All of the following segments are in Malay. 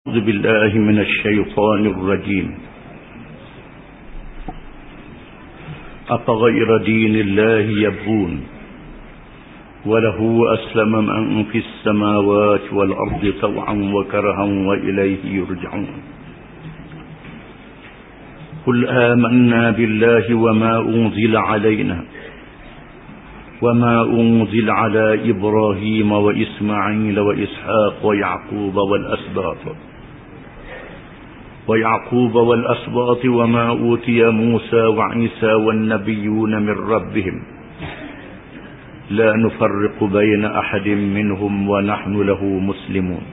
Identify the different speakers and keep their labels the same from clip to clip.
Speaker 1: أعوذ بالله من الشيطان الرجيم. أفغير دين الله يبغون وله أسلم من في السماوات والأرض طوعا وكرها وإليه يرجعون. قل آمنا بالله وما أنزل علينا وما أنزل على إبراهيم وإسماعيل وإسحاق ويعقوب والأسباط وما أوتي موسى وعيسى والنبيون من ربهم لا نفرق بين أحد منهم ونحن له مسلمون.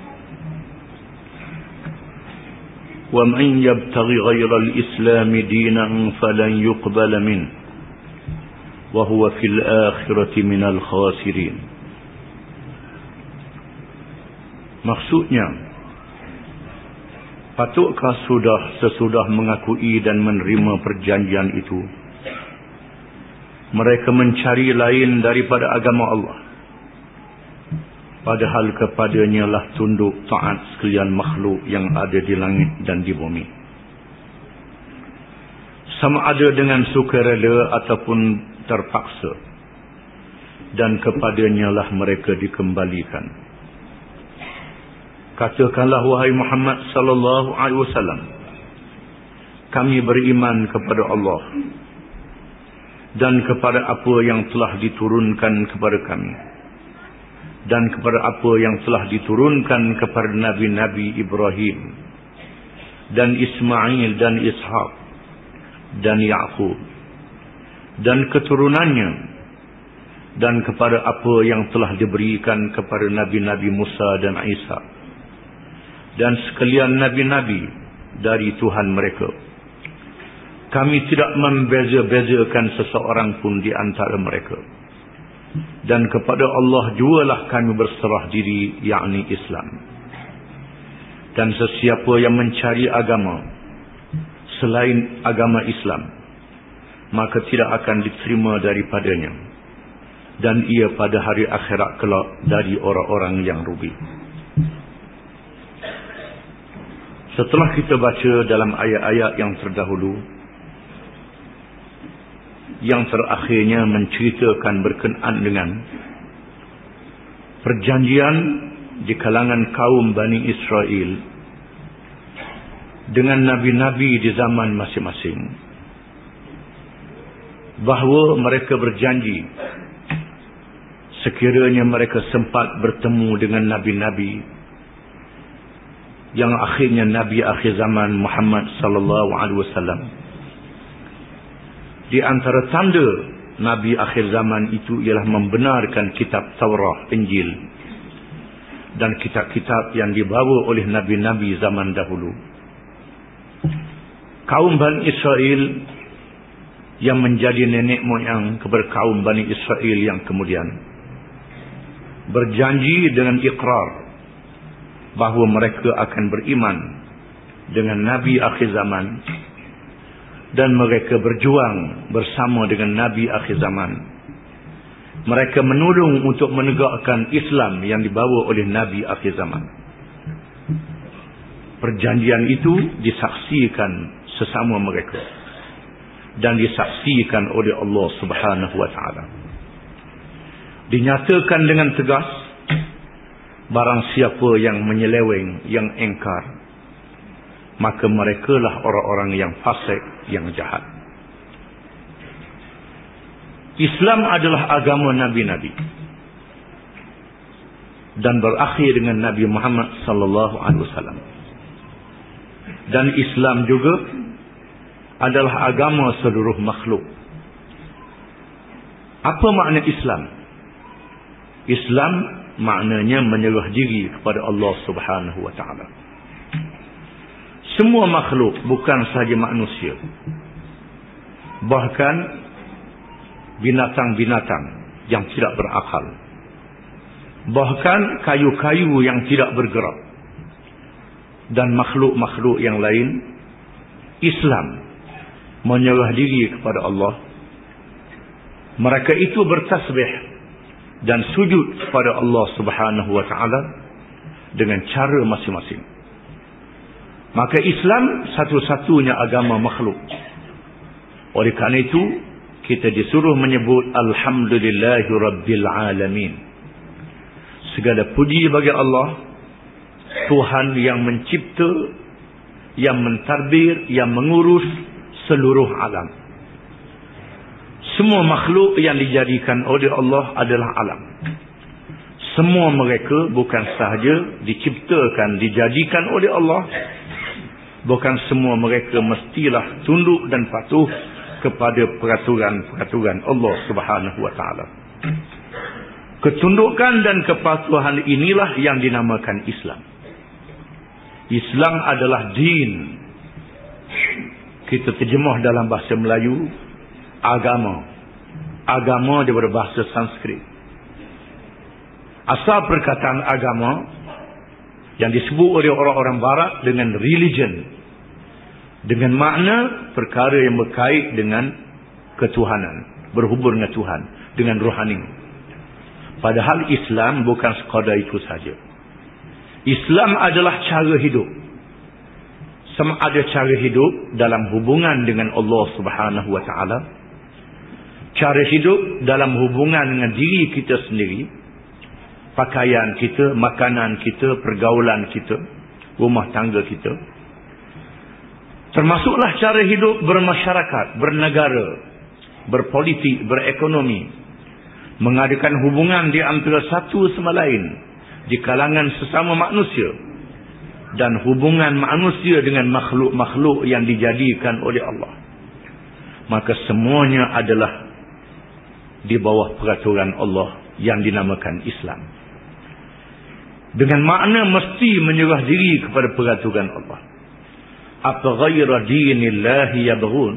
Speaker 1: ومن يبتغي غير الإسلام دينا فلن يقبل منه وهو في الآخرة من الخاسرين. Maksudnya, patutkah sesudah mengakui dan menerima perjanjian itu, mereka mencari lain daripada agama Allah, padahal kepadanya lah tunduk taat sekalian makhluk yang ada di langit dan di bumi, sama ada dengan sukarela ataupun terpaksa, dan kepadanya lah mereka dikembalikan. Katakanlah, wahai Muhammad sallallahu alaihi wasallam, kami beriman kepada Allah dan kepada apa yang telah diturunkan kepada kami dan kepada apa yang telah diturunkan kepada Nabi-Nabi Ibrahim dan Ismail dan Ishaq dan Yaqub dan keturunannya, dan kepada apa yang telah diberikan kepada Nabi-Nabi Musa dan Isa dan sekalian Nabi-Nabi dari Tuhan mereka. Kami tidak membeza-bezakan seseorang pun di antara mereka, dan kepada Allah jualah kami berserah diri, yakni Islam. Dan sesiapa yang mencari agama selain agama Islam, maka tidak akan diterima daripadanya, dan ia pada hari akhirat kelak dari orang-orang yang rugi. Setelah kita baca dalam ayat-ayat yang terdahulu, yang terakhirnya menceritakan berkenaan dengan perjanjian di kalangan kaum Bani Israel dengan Nabi-Nabi di zaman masing-masing, bahawa mereka berjanji sekiranya mereka sempat bertemu dengan Nabi-Nabi yang akhirnya Nabi akhir zaman Muhammad sallallahu alaihi wasallam. Di antara tanda Nabi akhir zaman itu ialah membenarkan kitab Taurat, Injil dan kitab-kitab yang dibawa oleh Nabi-Nabi zaman dahulu. Kaum Bani Israel yang menjadi nenek moyang kepada kaum Bani Israel yang kemudian berjanji dengan ikrar bahawa mereka akan beriman dengan Nabi akhir zaman, dan mereka berjuang bersama dengan Nabi akhir zaman. Mereka menolong untuk menegakkan Islam yang dibawa oleh Nabi akhir zaman. Perjanjian itu disaksikan sesama mereka dan disaksikan oleh Allah Subhanahu wa taala. Dinyatakan dengan tegas, barang siapa yang menyeleweng, yang engkar, maka merekalah orang-orang yang fasik, yang jahat. Islam adalah agama Nabi-Nabi dan berakhir dengan Nabi Muhammad sallallahu alaihi wasallam. Dan Islam juga adalah agama seluruh makhluk. Apa makna Islam? Islam maknanya menyerah diri kepada Allah Subhanahu wa taala. Semua makhluk, bukan sahaja manusia, bahkan binatang-binatang yang tidak berakal, bahkan kayu-kayu yang tidak bergerak, dan makhluk-makhluk yang lain, Islam menyerah diri kepada Allah. Mereka itu bertasbih dan sujud kepada Allah Subhanahu wa taala dengan cara masing-masing. Maka Islam satu-satunya agama makhluk. Oleh kerana itu, kita disuruh menyebut Alhamdulillahi Rabbil Alamin. Segala puji bagi Allah, Tuhan yang mencipta, yang mentadbir, yang mengurus seluruh alam. Semua makhluk yang dijadikan oleh Allah adalah alam. Semua mereka bukan sahaja diciptakan, dijadikan oleh Allah. Bukan semua mereka mestilah tunduk dan patuh kepada peraturan-peraturan Allah Subhanahu wa taala. Ketundukan dan kepatuhan inilah yang dinamakan Islam. Islam adalah din. Kita terjemah dalam bahasa Melayu agama. Agama daripada bahasa Sanskrit. Asal perkataan agama yang disebut oleh orang-orang barat dengan religion, dengan makna perkara yang berkait dengan ketuhanan, berhubung dengan Tuhan, dengan rohani. Padahal Islam bukan sekadar itu saja. Islam adalah cara hidup. Sama ada cara hidup dalam hubungan dengan Allah Subhanahu wa taala, cara hidup dalam hubungan dengan diri kita sendiri, pakaian kita, makanan kita, pergaulan kita, rumah tangga kita. Termasuklah cara hidup bermasyarakat, bernegara, berpolitik, berekonomi, mengadakan hubungan di antara satu sama lain di kalangan sesama manusia, dan hubungan manusia dengan makhluk-makhluk yang dijadikan oleh Allah. Maka semuanya adalah di bawah peraturan Allah yang dinamakan Islam. Dengan makna mesti menyerah diri kepada peraturan Allah. Apa ghaira dinillahi yabghun?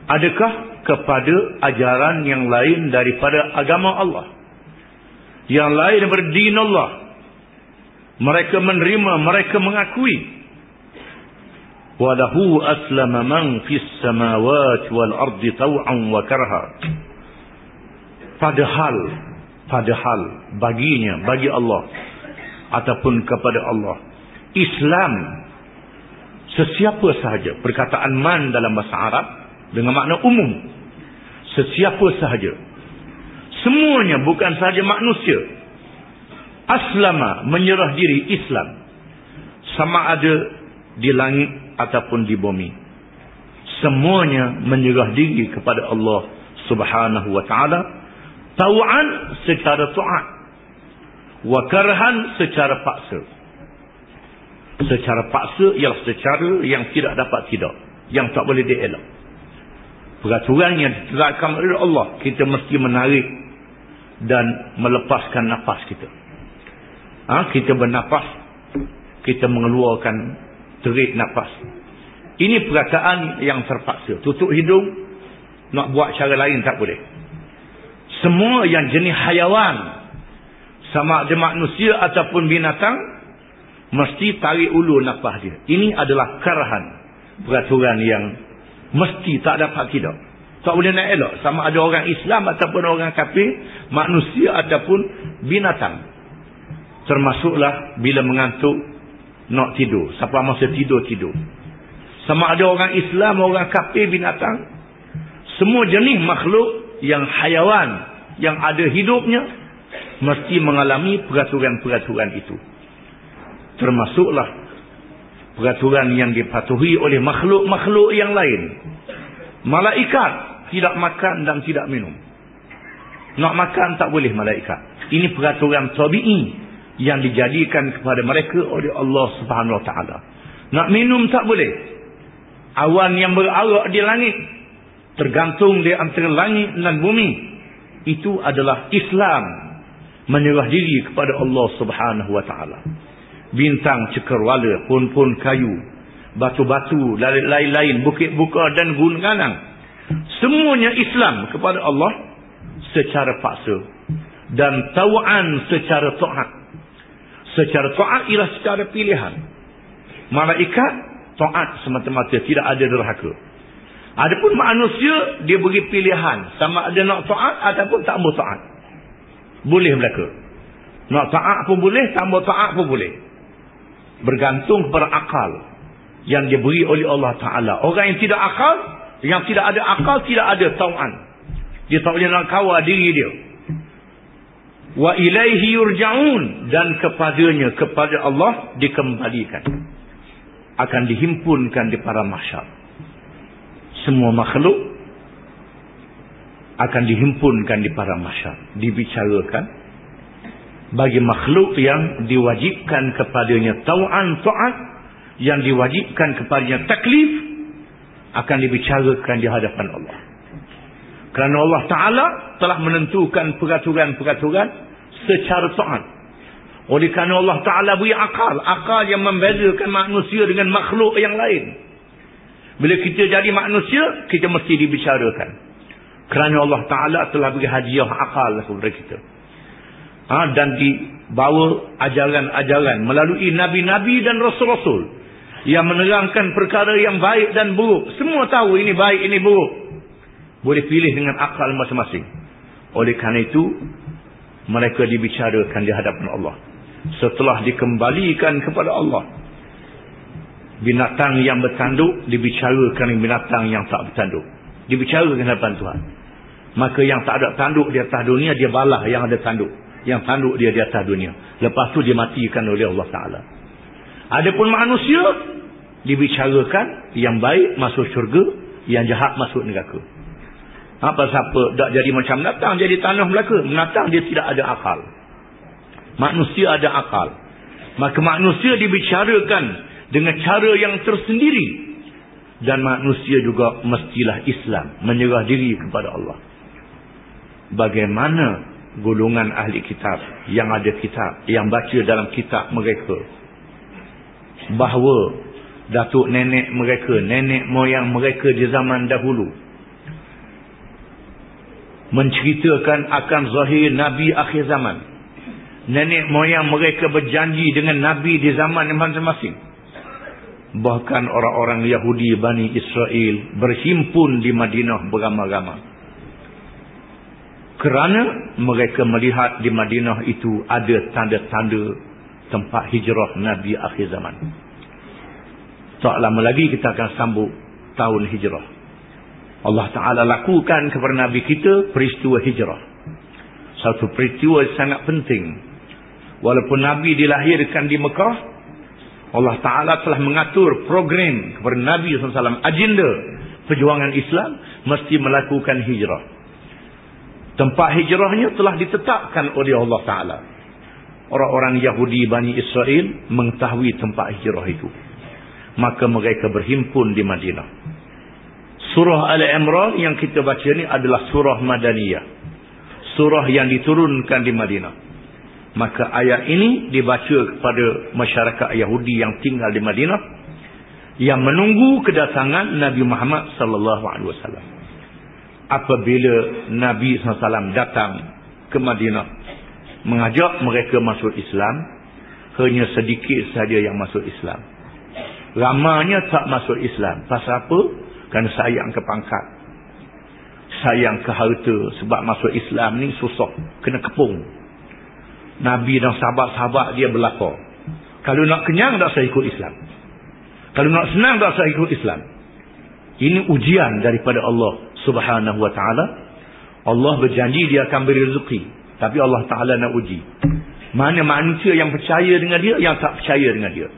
Speaker 1: Adakah kepada ajaran yang lain daripada agama Allah, yang lain daripada din Allah, mereka menerima, mereka mengakui? Walahu aslama man fis samawati wal ardi taw'an wa karha. Padahal baginya, bagi Allah ataupun kepada Allah, Islam sesiapa sahaja. Perkataan man dalam bahasa Arab dengan makna umum, sesiapa sahaja, semuanya, bukan sahaja manusia. Aslama, menyerah diri, Islam, sama ada di langit ataupun di bumi, semuanya menyerah diri kepada Allah Subhanahu wa taala, tau'an secara taat, wa karhan secara paksa. Secara paksa ialah secara yang tidak dapat tidak, yang tak boleh dielak. Peraturan yang ditetapkan oleh Allah, kita mesti menarik dan melepaskan nafas kita. Kita bernafas, kita mengeluarkan terik nafas. Ini perkataan yang terpaksa. Tutup hidung, nak buat cara lain tak boleh. Semua yang jenis hayawan, sama ada manusia ataupun binatang, mesti tarik ulu nafas dia. Ini adalah karahan, peraturan yang mesti, tak dapat tidak. Tak boleh nak elak, sama ada orang Islam ataupun orang kafir, manusia ataupun binatang. Termasuklah bila mengantuk, nak tidur, siapa masa tidur. Sama ada orang Islam, orang kafir, binatang, semua jenis makhluk yang hayawan, yang ada hidupnya, mesti mengalami peraturan-peraturan itu. Termasuklah peraturan yang dipatuhi oleh makhluk-makhluk yang lain. Malaikat tidak makan dan tidak minum. Nak makan tak boleh malaikat. Ini peraturan tabi'i yang dijadikan kepada mereka oleh Allah Subhanahu wa taala. Nak minum tak boleh. Awan yang berarak di langit, tergantung di antara langit dan bumi, itu adalah Islam, menyerah diri kepada Allah Subhanahu wa taala. Bintang cakrawala, pohon-pohon kayu, batu-batu, lain-lain, bukit buka dan gunung ganang, semuanya Islam kepada Allah secara paksa, dan tau'an secara taat. Secara taat ialah secara pilihan. Malaikat taat semata-mata, tidak ada derhaka. Adapun manusia, dia beri pilihan, sama ada nak taat ataupun tak mau taat. Boleh belaka. Nak taat pun boleh, tak mau taat pun boleh. bergantung kepada akal yang diberi oleh Allah Ta'ala. Orang yang tidak akal, yang tidak ada akal, tidak ada tau'an. Dia tak boleh nak kawal diri dia. Wa ilaihi yurja'un, dan kepadanya, kepada Allah dikembalikan, akan dihimpunkan di padang mahsyar. Semua makhluk akan dihimpunkan di padang mahsyar, dibicarakan. Bagi makhluk yang diwajibkan kepadanya tau'an, ta'at, yang diwajibkan kepadanya taklif, akan dibicarakan di hadapan Allah. Kerana Allah Ta'ala telah menentukan peraturan-peraturan secara ta'at. Oleh kerana Allah Ta'ala beri akal yang membezakan manusia dengan makhluk yang lain. Bila kita jadi manusia, kita mesti dibicarakan. Kerana Allah Ta'ala telah beri hadiah akal kepada kita. Dan dibawa ajaran-ajaran melalui nabi-nabi dan rasul-rasul yang menerangkan perkara yang baik dan buruk. Semua tahu ini baik, ini buruk. Boleh pilih dengan akal masing-masing. Oleh kerana itu, mereka dibicarakan di hadapan Allah. Setelah dikembalikan kepada Allah, binatang yang bertanduk dibicarakan dengan binatang yang tak bertanduk. Dibicarakan di hadapan Tuhan. Maka yang tak ada tanduk di atas dunia, dia balah yang ada tanduk. Yang tanduk dia di atas dunia. Lepas tu dia matikan oleh Allah Ta'ala. Adapun manusia, dibicarakan yang baik masuk syurga, yang jahat masuk neraka. Apa siapa tak jadi macam binatang, jadi tanah belaka. Binatang dia tidak ada akal. Manusia ada akal. Maka manusia dibicarakan dengan cara yang tersendiri. Dan manusia juga mestilah Islam, menyerah diri kepada Allah. Bagaimana golongan ahli kitab yang ada kitab, yang baca dalam kitab mereka bahawa datuk nenek mereka, nenek moyang mereka di zaman dahulu menceritakan akan zahir Nabi akhir zaman. Nenek moyang mereka berjanji dengan Nabi di zaman masing-masing. Bahkan orang-orang Yahudi Bani Israel berhimpun di Madinah beramai-ramai. Kerana mereka melihat di Madinah itu ada tanda-tanda tempat hijrah Nabi akhir zaman. Tak lama lagi kita akan sambut tahun hijrah. Allah Ta'ala lakukan kepada Nabi kita peristiwa hijrah. Satu peristiwa sangat penting. Walaupun Nabi dilahirkan di Mekah, Allah Ta'ala telah mengatur program kepada Nabi SAW. Agenda perjuangan Islam mesti melakukan hijrah. Tempat hijrahnya telah ditetapkan oleh Allah Ta'ala. Orang-orang Yahudi Bani Israel mengetahui tempat hijrah itu. Maka mereka berhimpun di Madinah. Surah Al-Imran yang kita baca ni adalah surah Madaniyah. Surah yang diturunkan di Madinah. Maka ayat ini dibaca kepada masyarakat Yahudi yang tinggal di Madinah, yang menunggu kedatangan Nabi Muhammad sallallahu alaihi wasallam. Apabila Nabi SAW datang ke Madinah mengajak mereka masuk Islam, hanya sedikit saja yang masuk Islam. Ramanya tak masuk Islam. Pasal apa? Kerana sayang ke pangkat, sayang ke harta. Sebab masuk Islam ni susah, kena kepung. Nabi dan sahabat-sahabat dia berlapar. Kalau nak kenyang tak saya ikut Islam, kalau nak senang tak saya ikut Islam. Ini ujian daripada Allah Subhanahu wa ta'ala. Allah berjanji dia akan beri rezeki, tapi Allah Ta'ala nak uji mana manusia yang percaya dengan dia, yang tak percaya dengan dia.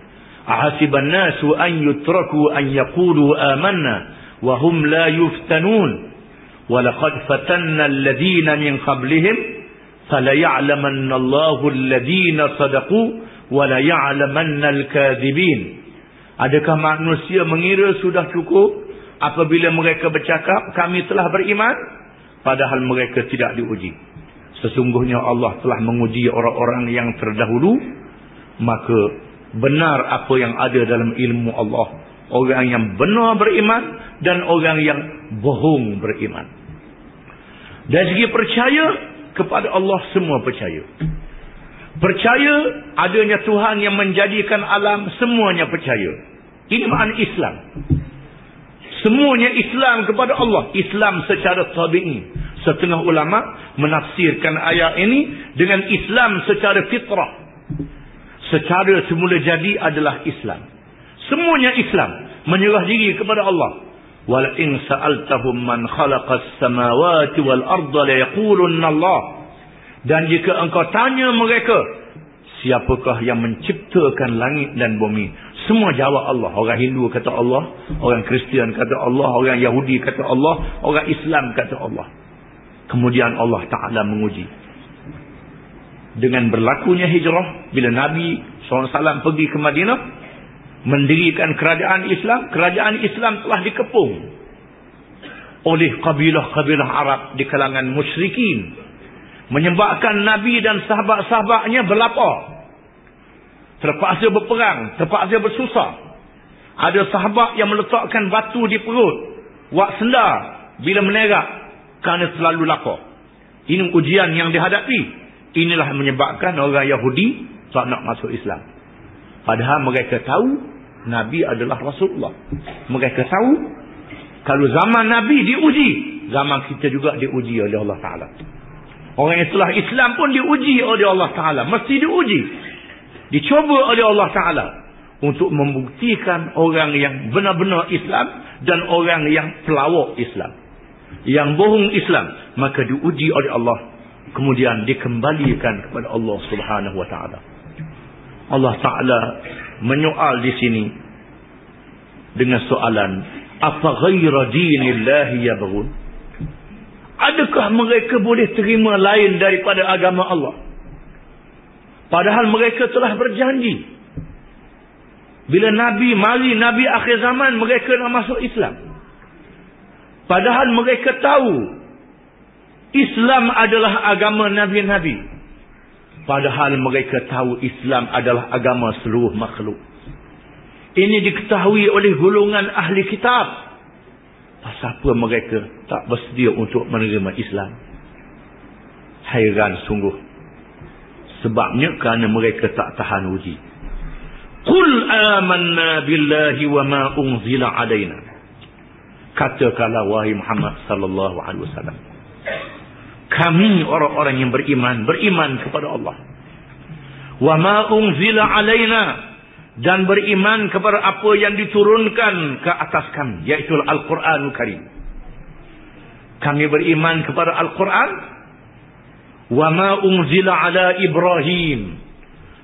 Speaker 1: Ahasiban nasu an yutraku an yaqulu amanna wa hum la yuftanun wa laqad fatanna alladhina min qablihim fala ya'lamanna Allahu alladhina sadaqu wa la ya'lamanna al-kadhibin. Adakah manusia mengira sudah cukup apabila mereka bercakap kami telah beriman, padahal mereka tidak diuji? Sesungguhnya Allah telah menguji orang-orang yang terdahulu. Maka benar apa yang ada dalam ilmu Allah. Orang yang benar beriman dan orang yang bohong beriman. Dari segi percaya kepada Allah, semua percaya. Percaya adanya Tuhan yang menjadikan alam, semuanya percaya. Ini makna Islam. Semuanya Islam kepada Allah. Islam secara tabi'i. Setengah ulama menafsirkan ayat ini dengan Islam secara fitrah. secara semula jadi adalah Islam. Semuanya Islam, menyerah diri kepada Allah. Wala in sa'altahum man khalaqas samawati wal arda la yaqulunna Allah. Dan jika engkau tanya mereka, siapakah yang menciptakan langit dan bumi? Semua jawab Allah. Orang Hindu kata Allah, orang Kristian kata Allah, orang Yahudi kata Allah, orang Islam kata Allah. Kemudian Allah Ta'ala menguji. Dengan berlakunya hijrah, bila Nabi SAW pergi ke Madinah, mendirikan kerajaan Islam telah dikepung oleh kabilah-kabilah Arab di kalangan musyrikin, menyebabkan Nabi dan sahabat-sahabatnya berlapar, terpaksa berperang, terpaksa bersusah. Ada sahabat yang meletakkan batu di perut, wak sendar bila menerak, kerana terlalu lapar. Ini ujian yang dihadapi. Inilah menyebabkan orang Yahudi tak nak masuk Islam. Padahal mereka tahu Nabi adalah Rasulullah. Mereka tahu kalau zaman Nabi diuji, zaman kita juga diuji oleh Allah Ta'ala. Orang yang telah Islam pun diuji oleh Allah Ta'ala. Mesti diuji, dicoba oleh Allah Ta'ala untuk membuktikan orang yang benar-benar Islam dan orang yang pelawak Islam, yang bohong Islam, maka diuji oleh Allah, kemudian dikembalikan kepada Allah Subhanahu wa Ta'ala. Allah Ta'ala menyoal di sini dengan soalan, apa ghaira dinillahi yabghun? Adakah mereka boleh terima lain daripada agama Allah? Padahal mereka telah berjanji, bila Nabi mari, Nabi akhir zaman, mereka nak masuk Islam. Padahal mereka tahu Islam adalah agama Nabi-Nabi. Padahal mereka tahu Islam adalah agama seluruh makhluk. Ini diketahui oleh golongan ahli kitab. Pasal apa mereka tak bersedia untuk menerima Islam? Hairan sungguh. Sebabnya kerana mereka tak tahan uji. Qul amanna billahi wa ma unzila alaina. Katakanlah wahai Muhammad sallallahu alaihi wasallam, kami orang-orang yang beriman kepada Allah. Wa ma unzila alaina, dan beriman kepada apa yang diturunkan ke atas kami, iaitu Al-Quranul Karim. Kami beriman kepada Al-Quran. Wa ma unzila ala Ibrahim,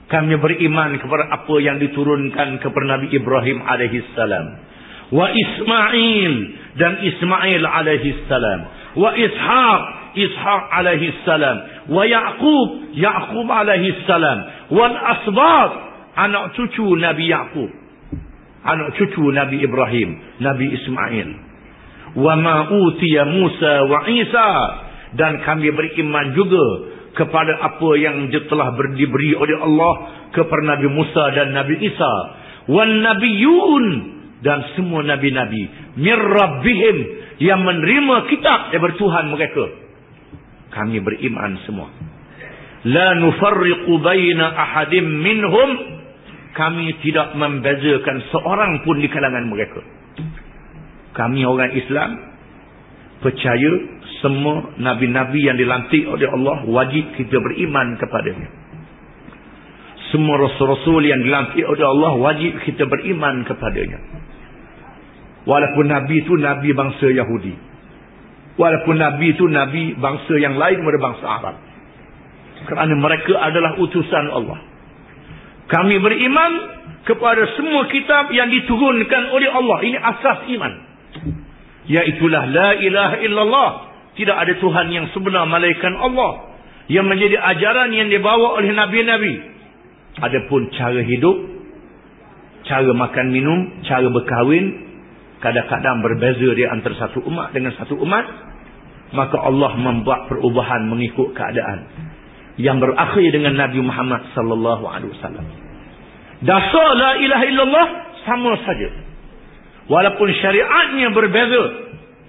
Speaker 1: kami beriman kepada apa yang diturunkan kepada Nabi Ibrahim alaihi salam. Wa Ismail, dan Ismail alaihi salam. Wa Ishaq alaihi salam. Wa Yaqub alaihi salam. Wal asbat, anak cucu Nabi Yaqub, anak cucu Nabi Ibrahim, Nabi Ismail. Wa ma utiya Musa wa Isa, dan kami beriman juga kepada apa yang telah diberi oleh Allah kepada Nabi Musa dan Nabi Isa. Wan nabiyun, dan semua nabi-nabi, mir rabbihim, yang menerima kitab daripada Tuhan mereka. Kami beriman semua. La nufarriqu baina ahadim minhum, kami tidak membezakan seorang pun di kalangan mereka. Kami orang Islam percaya semua nabi-nabi yang dilantik oleh Allah, wajib kita beriman kepadanya. Semua rasul-rasul yang dilantik oleh Allah, wajib kita beriman kepadanya. Walaupun nabi itu nabi bangsa Yahudi, walaupun nabi itu nabi bangsa yang lain daripada bangsa Arab, kerana mereka adalah utusan Allah. Kami beriman kepada semua kitab yang diturunkan oleh Allah. Ini asas iman, iaitulah la ilaha illallah, tidak ada Tuhan yang sebenar malaikat Allah, yang menjadi ajaran yang dibawa oleh nabi-nabi. Adapun cara hidup, cara makan minum, cara berkahwin, kadang-kadang berbeza di antara satu umat dengan satu umat. Maka Allah membuat perubahan mengikut keadaan, yang berakhir dengan Nabi Muhammad sallallahu alaihi wasallam. Dasar la ilaha illallah sama saja, walaupun syariatnya berbeza,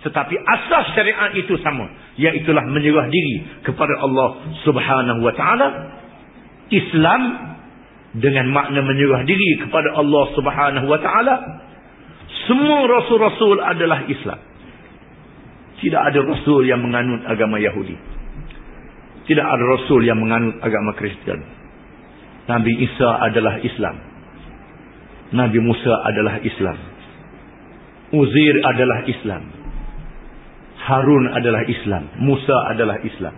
Speaker 1: tetapi asas syariat itu sama, iaitulah menyerah diri kepada Allah Subhanahu wa taala. Islam dengan makna menyerah diri kepada Allah Subhanahu wa taala. Semua rasul-rasul adalah Islam. Tidak ada rasul yang menganut agama Yahudi, tidak ada rasul yang menganut agama Kristian. Nabi Isa adalah Islam. Nabi Musa adalah Islam. Uzair adalah Islam. Harun adalah Islam. Musa adalah Islam.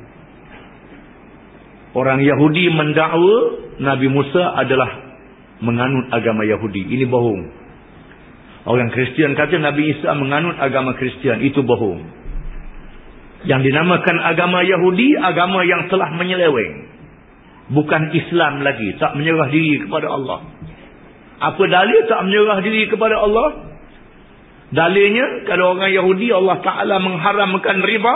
Speaker 1: Orang Yahudi mendakwa Nabi Musa adalah menganut agama Yahudi. Ini bohong. Orang Kristian kata Nabi Isa menganut agama Kristian. Itu bohong. Yang dinamakan agama Yahudi, agama yang telah menyeleweng. Bukan Islam lagi. Tak menyerah diri kepada Allah. Apa dalil tak menyerah diri kepada Allah? Dalilnya, kalau orang Yahudi, Allah Ta'ala mengharamkan riba.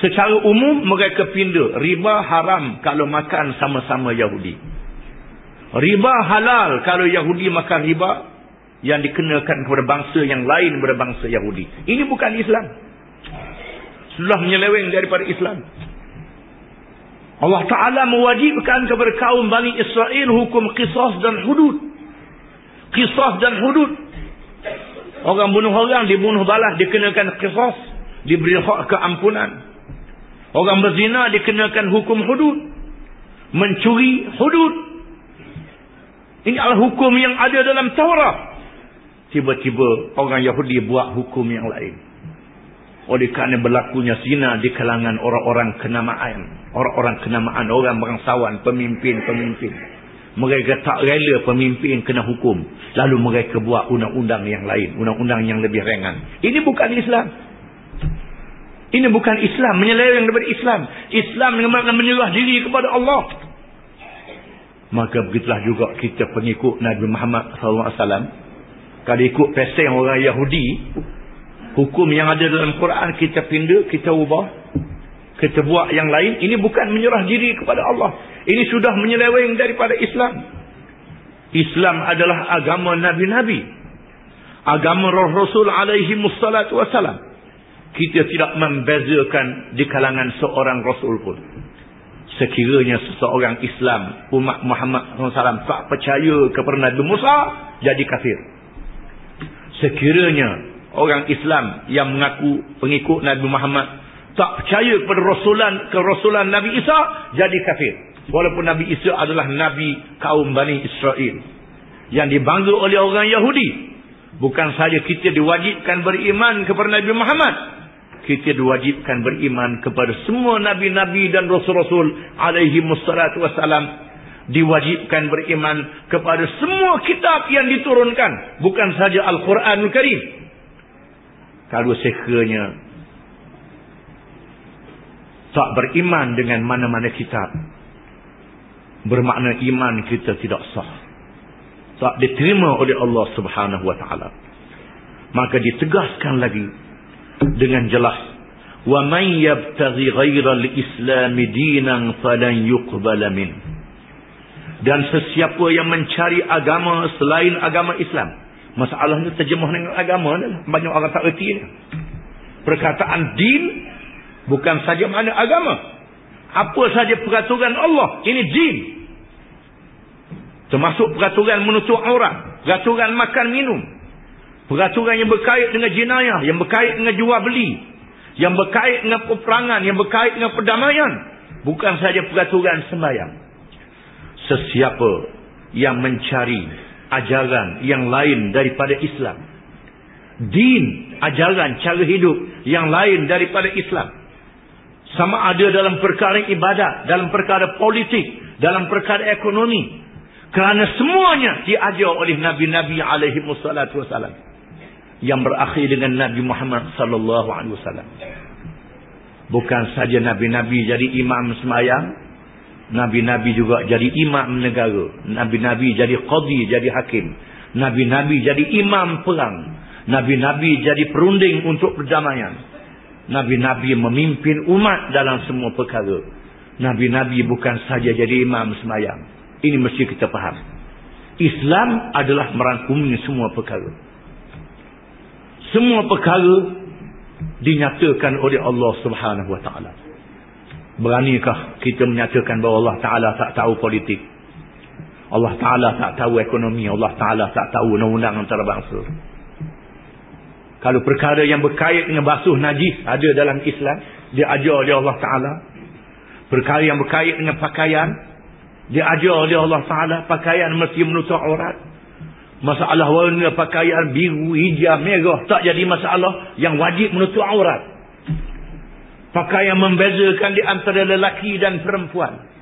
Speaker 1: Secara umum, mereka pindah. Riba haram kalau makan sama-sama Yahudi. Riba halal kalau Yahudi makan riba yang dikenakan kepada bangsa yang lain daripada bangsa Yahudi. Ini bukan Islam. Sudah menyeleweng daripada Islam. Allah Ta'ala mewajibkan kepada kaum Bani Israel hukum qisas dan hudud. Qisas dan hudud. Orang bunuh orang, dibunuh balas, dikenakan qisas, diberi hak keampunan. Orang berzina dikenakan hukum hudud. Mencuri hudud. Ini adalah hukum yang ada dalam Taurat. Tiba-tiba orang Yahudi buat hukum yang lain. Oleh kerana berlakunya zina di kalangan orang-orang kenamaan. Orang-orang kenamaan, orang bangsawan, pemimpin-pemimpin. Mereka tak rela pemimpin kena hukum. Lalu mereka buat undang-undang yang lain. Undang-undang yang lebih ringan. Ini bukan Islam. Ini bukan Islam. Menyeleweng daripada Islam. Islam yang menyerah diri kepada Allah. Maka begitulah juga kita pengikut Nabi Muhammad SAW. Kalau ikut pesen orang Yahudi, hukum yang ada dalam Quran kita pindah, kita ubah, kita buat yang lain. Ini bukan menyerah diri kepada Allah. Ini sudah menyeleweng daripada Islam. Islam adalah agama Nabi-Nabi. Agama Rasul alaihi mussalatu wassalam. Kita tidak membezakan di kalangan seorang Rasul pun. Sekiranya seseorang Islam, umat Muhammad SAW tak percaya kepada Nabi Musa, jadi kafir. Sekiranya orang Islam yang mengaku pengikut Nabi Muhammad tak percaya kepada kerasulan Nabi Isa, jadi kafir. Walaupun Nabi Isa adalah Nabi kaum Bani Israel yang dibangga oleh orang Yahudi. Bukan saja kita diwajibkan beriman kepada Nabi Muhammad, kita diwajibkan beriman kepada semua Nabi-Nabi dan Rasul-Rasul alaihi wassalatu wassalam. Diwajibkan beriman kepada semua kitab yang diturunkan. Bukan saja Al-Quranul Karim. Kalau sekiranya tak beriman dengan mana-mana kitab, bermakna iman kita tidak sah. Tak diterima oleh Allah Subhanahu wa ta'ala. Maka ditegaskan lagi dengan jelas, wa man yabtaghi ghayra al-islam dinan falan yuqbala min. Dan sesiapa yang mencari agama selain agama Islam. Masalahnya terjemah dengan agama adalah banyak orang tak erti. Perkataan din bukan saja makna agama. Apa saja peraturan Allah, ini din. Termasuk peraturan menutup aurat, peraturan makan minum, peraturan yang berkait dengan jenayah, yang berkait dengan jual beli, yang berkait dengan peperangan, yang berkait dengan perdamaian. Bukan saja peraturan sembahyang. Sesiapa yang mencari ajaran yang lain daripada Islam, din, ajaran, cara hidup yang lain daripada Islam, sama ada dalam perkara ibadat, dalam perkara politik, dalam perkara ekonomi, kerana semuanya diajar oleh Nabi-Nabi alaihi wassalatu wassalam, yang berakhir dengan Nabi Muhammad sallallahu alaihi wasallam. Bukan saja Nabi-Nabi jadi imam sembahyang, Nabi-Nabi juga jadi imam negara, Nabi-Nabi jadi qadi, jadi hakim, Nabi-Nabi jadi imam perang, Nabi-Nabi jadi perunding untuk perdamaian, Nabi-Nabi memimpin umat dalam semua perkara. Nabi-Nabi bukan saja jadi imam sembahyang. Ini mesti kita faham. Islam adalah merangkumi semua perkara. Semua perkara dinyatakan oleh Allah Subhanahu wa ta'ala. Beranikah kita menyatakan bahawa Allah Ta'ala tak tahu politik, Allah Ta'ala tak tahu ekonomi, Allah Ta'ala tak tahu undang-undang antarabangsa? Kalau perkara yang berkait dengan basuh najis ada dalam Islam, diajar oleh Allah Ta'ala. Perkara yang berkait dengan pakaian, Dia ajar oleh Allah Ta'ala pakaian mesti menutup aurat. Masalah warna pakaian biru, hijau, merah tak jadi masalah. Yang wajib menutup aurat. Pakaian membezakan di antara lelaki dan perempuan.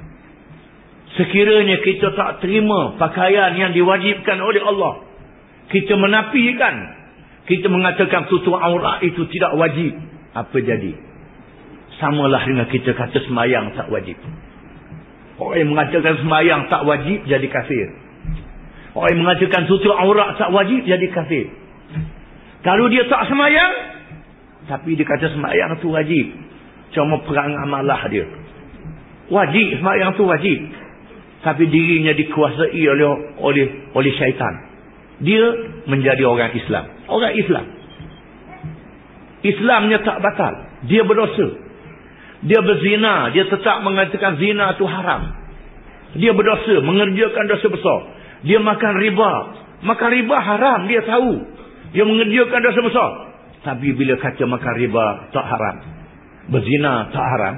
Speaker 1: Sekiranya kita tak terima pakaian yang diwajibkan oleh Allah, kita menafikan, kita mengatakan tutup aurat itu tidak wajib, apa jadi? Samalah dengan kita kata semayang tak wajib. Orang yang mengatakan semayang tak wajib jadi kafir. Orang yang mengatakan tutup aurat tak wajib jadi kafir. Kalau dia tak semayang tapi dia kata semayang tu wajib, cuma perang amalah dia. Wajib, semayang tu wajib, tapi dirinya dikuasai oleh syaitan. Dia menjadi orang Islam. Orang Islam, Islamnya tak batal, dia berdosa. Dia berzina, dia tetap mengatakan zina itu haram. Dia berdosa, mengerjakan dosa besar. Dia makan riba. Makan riba haram, dia tahu. Dia mengerjakan dosa besar. Tapi bila kata makan riba tak haram, berzina tak haram,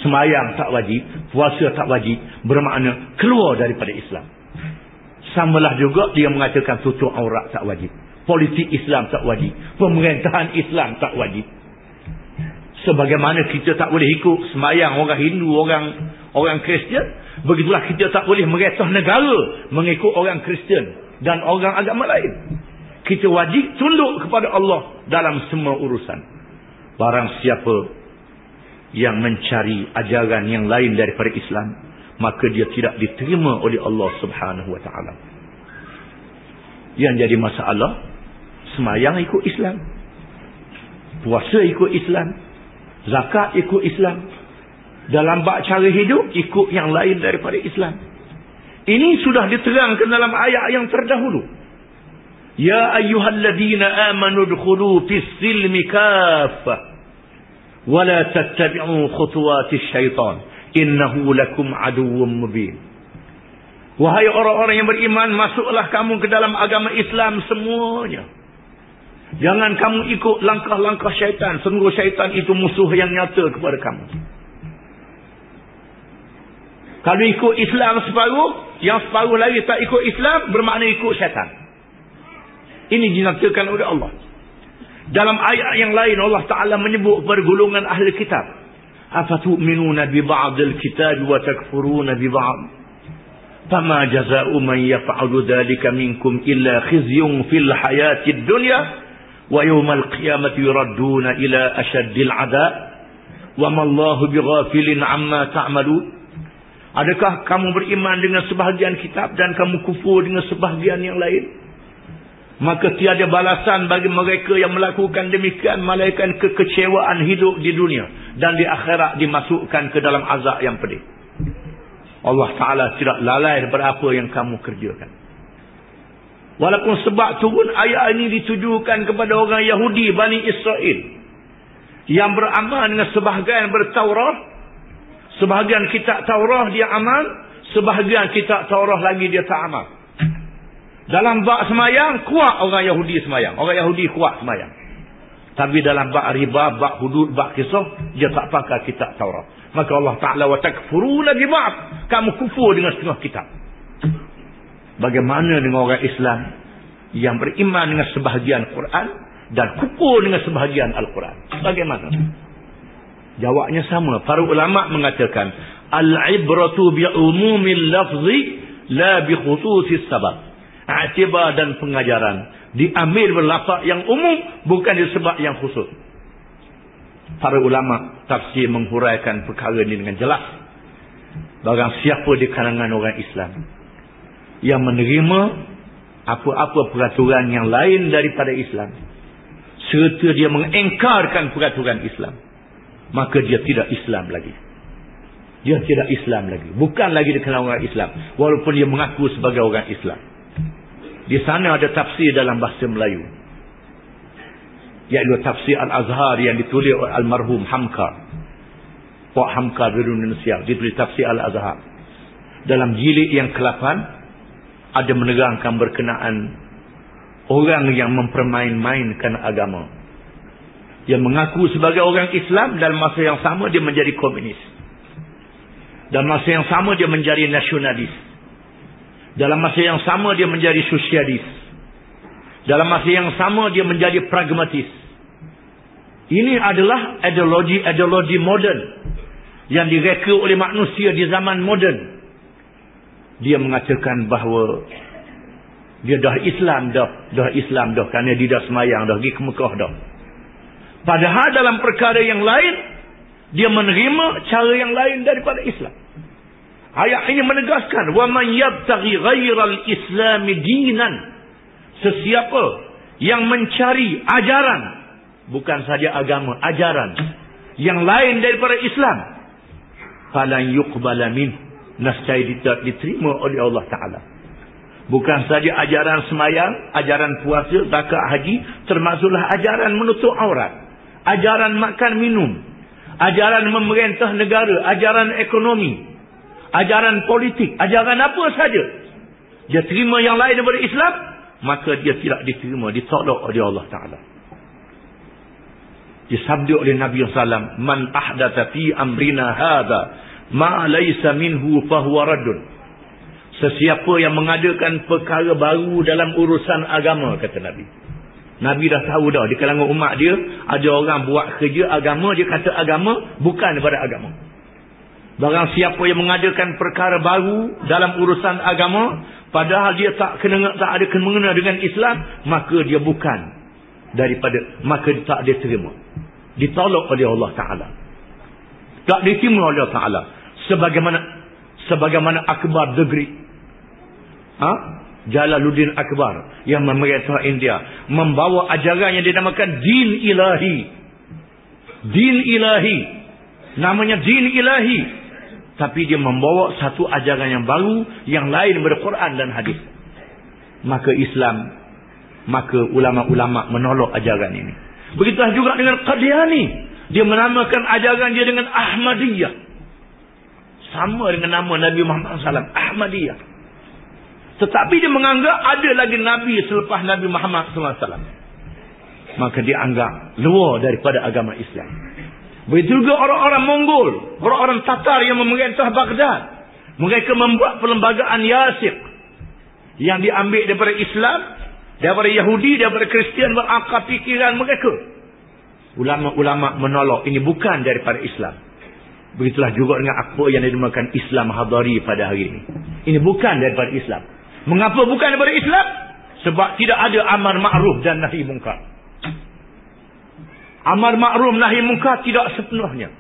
Speaker 1: semayang tak wajib, puasa tak wajib, bermakna keluar daripada Islam. Samalah juga dia mengatakan tutup aurat tak wajib, politik Islam tak wajib, pemerintahan Islam tak wajib. Sebagaimana kita tak boleh ikut semayang orang Hindu, orang Kristian, begitulah kita tak boleh meretah negara mengikut orang Kristian dan orang agama lain. Kita wajib tunduk kepada Allah dalam semua urusan. Barang siapa yang mencari ajaran yang lain daripada Islam, maka dia tidak diterima oleh Allah Subhanahu wa ta'ala. Yang jadi masalah, semayang ikut Islam, puasa ikut Islam, zakat ikut Islam, dalam bab cara hidup ikut yang lain daripada Islam. Ini sudah diterangkan dalam ayat yang terdahulu. Ya ayyuhalladzina amanu udkhulu fis-silmi kaffah wa la tattabi'u khutuwatis syaitan innahu lakum aduwwum mubin. Wahai orang-orang yang beriman, masuklah kamu ke dalam agama Islam semuanya. Jangan kamu ikut langkah-langkah syaitan. Sungguh syaitan itu musuh yang nyata kepada kamu. Kalau ikut Islam separuh, yang separuh lagi tak ikut Islam, bermakna ikut syaitan. Ini dinyatakan oleh Allah. Dalam ayat yang lain Allah Ta'ala menyebut pergolongan ahli kitab. Afatu'minuna bi ba'dil kitab wa takfuruna bi ba'd. Fama jaza'u man yaf'alu dhalika minkum illa khizyun fil hayatid dunya wa yawmal qiyamati yuradduna ila ashaddil 'adab wa ma Allahu bighafilin 'amma ta'malun. Adakah kamu beriman dengan sebahagian kitab dan kamu kufur dengan sebahagian yang lain? Maka tiada balasan bagi mereka yang melakukan demikian melainkan kekecewaan hidup di dunia dan di akhirat dimasukkan ke dalam azab yang pedih. Allah Ta'ala tidak lalai daripada apa yang kamu kerjakan. Walaupun sebab turun ayat ini ditujukan kepada orang Yahudi Bani Israel yang beramal dengan sebahagian bertaurah, sebahagian kitab Taurah dia amal, sebahagian kitab Taurah lagi dia tak amal. Dalam bab semayang, kuat orang Yahudi semayang. Orang Yahudi kuat semayang. Tapi dalam bab riba, bab hudud, bab kisah, dia tak pakai kitab Taurat. Maka Allah Ta'ala wa takfuruna bi ba'd. Kamu kufur dengan setengah kitab. Bagaimana dengan orang Islam yang beriman dengan sebahagian Quran dan kufur dengan sebahagian Al-Quran? Bagaimana? Jawabnya sama. Para ulama mengatakan, al-ibratu bi'umumil lafzi la bi khususis sabab. I'tibar dan pengajaran diambil berlafaz yang umum, bukan disebab yang khusus. Para ulama tafsir menghuraikan perkara ini dengan jelas. Barang siapa di kalangan orang Islam yang menerima apa-apa peraturan yang lain daripada Islam, serta dia mengingkarkan peraturan Islam, maka dia tidak Islam lagi. Dia tidak Islam lagi. Bukan lagi di kalangan orang Islam, walaupun dia mengaku sebagai orang Islam. Di sana ada tafsir dalam bahasa Melayu, iaitu tafsir Al-Azhar yang ditulis oleh almarhum Hamka, Pak Hamka dari Indonesia. Ditulis tafsir Al-Azhar. Dalam jilid yang ke-8 ada menerangkan berkenaan orang yang mempermain-mainkan agama, yang mengaku sebagai orang Islam, dalam masa yang sama dia menjadi komunis. Dalam masa yang sama dia menjadi nasionalis. Dalam masa yang sama dia menjadi sosialis. Dalam masa yang sama dia menjadi pragmatis. Ini adalah ideologi moden yang direka oleh manusia di zaman moden. Dia mengatakan bahawa dia dah Islam dah kerana dia dah semayang dah, pergi ke Mekah dah. Padahal dalam perkara yang lain dia menerima cara yang lain daripada Islam. Ayat ini menegaskan wa man yabtaghi ghairal islami dinan, sesiapa yang mencari ajaran, bukan saja agama, ajaran yang lain daripada Islam, falan yuqbala min, nescaya tidak diterima oleh Allah Taala. Bukan saja ajaran semayang, ajaran puasa, zakat, haji, termasuklah ajaran menutup aurat, ajaran makan minum, ajaran memerintah negara, ajaran ekonomi, ajaran politik, ajaran apa saja. Dia terima yang lain daripada Islam, maka dia tidak diterima, ditolak oleh Allah Ta'ala. Disabda oleh Nabi SAW, man ahdatha fi amrina hadha ma laysa minhu fahuwa raddun. Sesiapa yang mengadakan perkara baru dalam urusan agama, kata Nabi. Nabi dah tahu dah di kalangan umat dia ada orang buat kerja agama, dia kata agama, bukan daripada agama. Barang siapa yang mengadakan perkara baru dalam urusan agama, padahal dia tak ada kena dengan Islam, maka dia bukan daripada, maka dia tak diterima, ditolak oleh Allah Ta'ala, tak diterima oleh Allah Ta'ala. Sebagaimana Akbar the Great, Jalaluddin Akbar yang memerintah India, membawa ajaran yang dinamakan din ilahi. Din ilahi, namanya din ilahi, tapi dia membawa satu ajaran yang baru, yang lain daripada Quran dan hadis. Maka ulama-ulama menolak ajaran ini. Begitulah juga dengan Qadiani, dia menamakan ajaran dia dengan Ahmadiyah, sama dengan nama Nabi Muhammad SAW, Ahmadiyah. Tetapi dia menganggap ada lagi Nabi selepas Nabi Muhammad SAW, maka dia anggap luar daripada agama Islam. Begitu juga orang-orang Mongol, orang-orang Tatar yang memerintah Baghdad. Mereka membuat perlembagaan Yasik yang diambil daripada Islam, daripada Yahudi, daripada Kristian, berakal fikiran mereka. Ulama-ulama menolak, ini bukan daripada Islam. Begitulah juga dengan apa yang dinamakan Islam Hadari pada hari ini. Ini bukan daripada Islam. Mengapa bukan daripada Islam? Sebab tidak ada amar ma'ruf dan nahi mungkar. Amar ma'ruf nahi mungkar tidak sepenuhnya.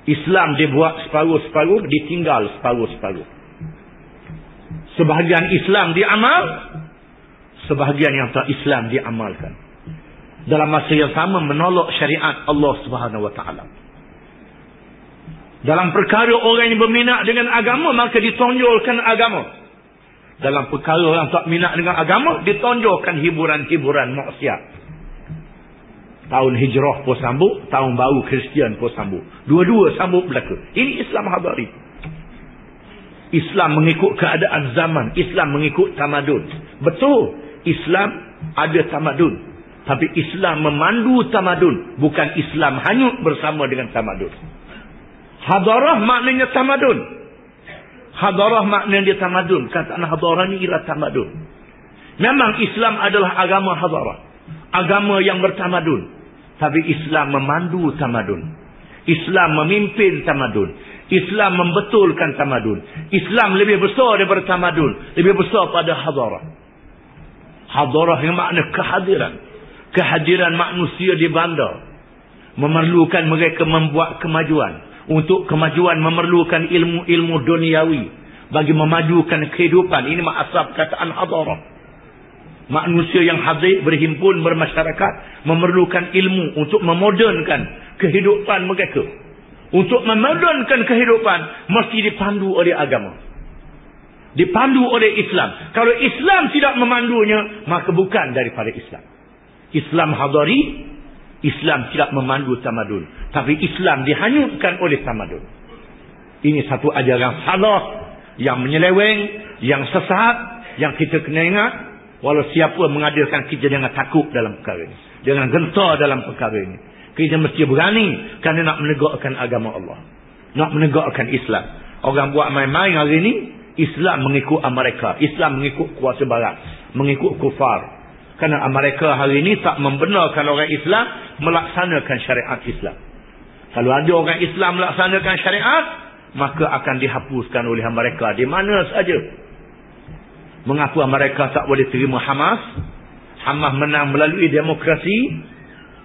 Speaker 1: Islam dibuat separuh-separuh, ditinggal separuh-separuh. Sebahagian Islam diamal, sebahagian yang tak Islam diamalkan. Dalam masa yang sama menolak syariat Allah Subhanahu Wa Taala. Dalam perkara orang yang berminat dengan agama, maka ditonjolkan agama. Dalam perkara orang tak minat dengan agama, ditonjolkan hiburan-hiburan maksiat. Tahun hijrah pun sambut, tahun baru Kristian pun sambut. Dua-dua sambut berlaku. Ini Islam Hadari. Islam mengikut keadaan zaman, Islam mengikut tamadun. Betul, Islam ada tamadun, tapi Islam memandu tamadun, bukan Islam hanyut bersama dengan tamadun. Hadarah maknanya tamadun. Hadarah maknanya dia tamadun. Kataan hadarah ni ialah tamadun. Memang Islam adalah agama hadarah, agama yang bertamadun, tapi Islam memandu tamadun. Islam memimpin tamadun. Islam membetulkan tamadun. Islam lebih besar daripada tamadun, lebih besar pada hadarah. Hadarah yang makna kehadiran. Kehadiran manusia di bandar memerlukan mereka membuat kemajuan. Untuk kemajuan memerlukan ilmu-ilmu duniawi bagi memajukan kehidupan. Ini asal kataan hadarah. Manusia yang hadir, berhimpun, bermasyarakat, memerlukan ilmu untuk memodernkan kehidupan mereka. Untuk memodernkan kehidupan, mesti dipandu oleh agama, dipandu oleh Islam. Kalau Islam tidak memandunya, maka bukan daripada Islam. Islam hadari, Islam tidak memandu tamadun, tapi Islam dihanyutkan oleh tamadun. Ini satu ajaran salah, yang menyeleweng, yang sesat, yang kita kena ingat. Walau siapa mengadakan, kita jangan takut dalam perkara ini, jangan gentar dalam perkara ini. Kita mesti berani kerana nak menegakkan agama Allah. Nak menegakkan Islam. Orang buat main-main hari ni, Islam mengikut Amerika. Islam mengikut kuasa barat. Mengikut kufar. Kerana Amerika hari ini tak membenarkan orang Islam melaksanakan syariat Islam. Kalau ada orang Islam melaksanakan syariat, maka akan dihapuskan oleh Amerika di mana saja. Mengapa Amerika tak boleh terima Hamas? Hamas menang melalui demokrasi.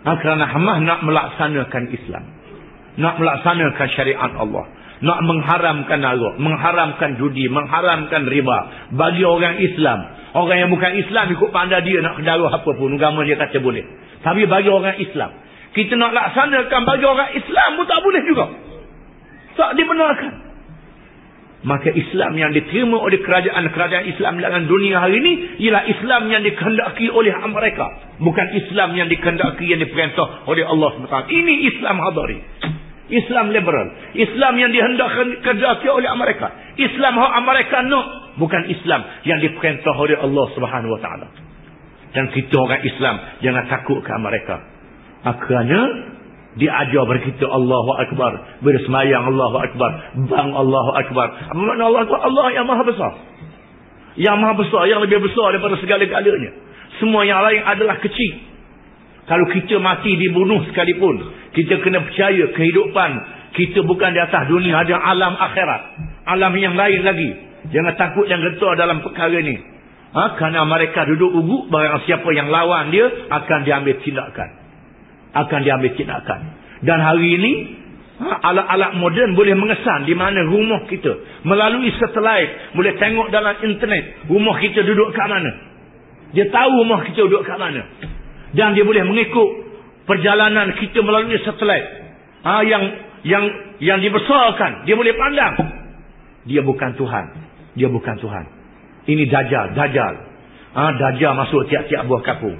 Speaker 1: Kerana Hamas nak melaksanakan Islam. Nak melaksanakan syariat Allah. Nak mengharamkan arak, mengharamkan judi, mengharamkan riba bagi orang Islam. Orang yang bukan Islam ikut pandai dia nak darah apa pun, agama dia kata boleh. Tapi bagi orang Islam, kita nak laksanakan bagi orang Islam pun tak boleh juga. Tak dibenarkan. Maka Islam yang diterima oleh kerajaan-kerajaan Islam dalam dunia hari ini ialah Islam yang dikehendaki oleh Amerika. Bukan Islam yang dikehendaki, yang diperintah oleh Allah SWT. Ini Islam hadari. Islam liberal. Islam yang dikehendaki oleh Amerika. Islam yang Amerika nak. Bukan Islam yang diperintah oleh Allah SWT. Dan kita orang Islam jangan takut ke Amerika. Kerana diajar kepada kita Allahu Akbar. Bila semayang Allahu Akbar. Bang Allahu Akbar. Apa makna Allah Akbar? Allah yang maha besar. Yang maha besar. Yang lebih besar daripada segala-galanya. Semua yang lain adalah kecil. Kalau kita mati dibunuh sekalipun, kita kena percaya kehidupan kita bukan di atas dunia. Ada alam akhirat. Alam yang lain lagi. Jangan takut dan gentar dalam perkara ni. Kerana mereka duduk uguk, barang siapa yang lawan dia akan diambil tindakan. Akan diambil tindakan. Dan hari ini alat-alat moden boleh mengesan di mana rumah kita. Melalui satelit boleh tengok dalam internet rumah kita duduk kat mana. Dia tahu rumah kita duduk kat mana. Dan dia boleh mengikut perjalanan kita melalui satelit. Yang dibesarkan, dia boleh pandang. Dia bukan Tuhan. Dia bukan Tuhan. Ini Dajjal. Dajjal masuk tiap-tiap buah kampung.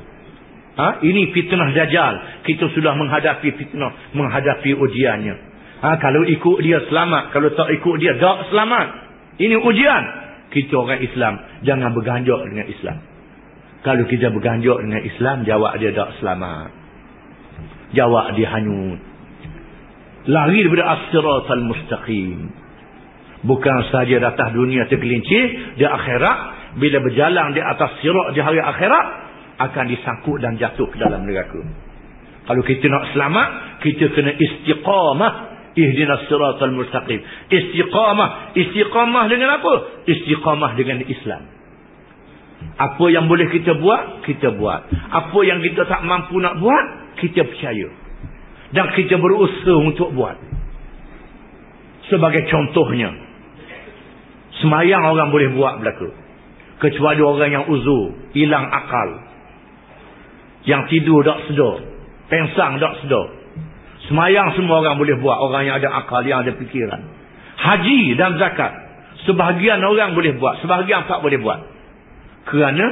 Speaker 1: Ini fitnah Dajjal. Kita sudah menghadapi fitnah, menghadapi ujiannya. Kalau ikut dia selamat, kalau tak ikut dia tak selamat. Ini ujian. Kita orang Islam jangan berganjak dengan Islam. Kalau kita berganjak dengan Islam, jawab dia tak selamat. Jawab dia hanyut. Lari daripada as-siratal mustaqim. Bukan sahaja di atas dunia tergelincir, di akhirat bila berjalan di atas sirat di hari akhirat akan disangkut dan jatuh ke dalam neraka. Kalau kita nak selamat, kita kena istiqamah. Ihdinas siratal mustaqim. Istiqamah dengan apa? Istiqamah dengan Islam. Apa yang boleh kita buat, kita buat. Apa yang kita tak mampu nak buat, kita percaya. Dan kita berusaha untuk buat. Sebagai contohnya, semayang orang boleh buat belaka. Kecuali orang yang uzur, hilang akal. Yang tidur tak sedar. Pensang tak sedar. Semayang semua orang boleh buat. Orang yang ada akal, yang ada fikiran. Haji dan zakat. Sebahagian orang boleh buat. Sebahagian tak boleh buat. Kerana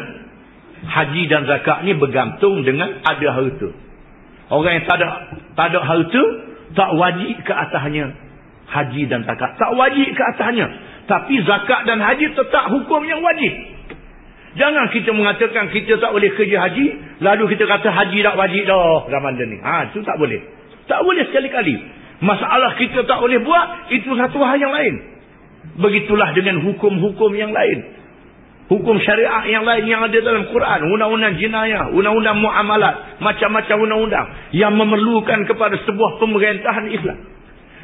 Speaker 1: haji dan zakat ni bergantung dengan ada harta. Orang yang tak ada harta, tak wajib ke atasnya haji dan zakat. Tak wajib ke atasnya. Tapi zakat dan haji tetap hukum yang wajib. Jangan kita mengatakan kita tak boleh kerja haji, lalu kita kata haji tak wajib dah Ramadan ni. Itu tak boleh. Tak boleh sekali-kali. Masalah kita tak boleh buat, itu satu hal yang lain. Begitulah dengan hukum-hukum yang lain. Hukum syariat yang lain yang ada dalam Quran. Undang-undang jenayah, undang-undang muamalat, macam-macam undang-undang yang memerlukan kepada sebuah pemerintahan Islam.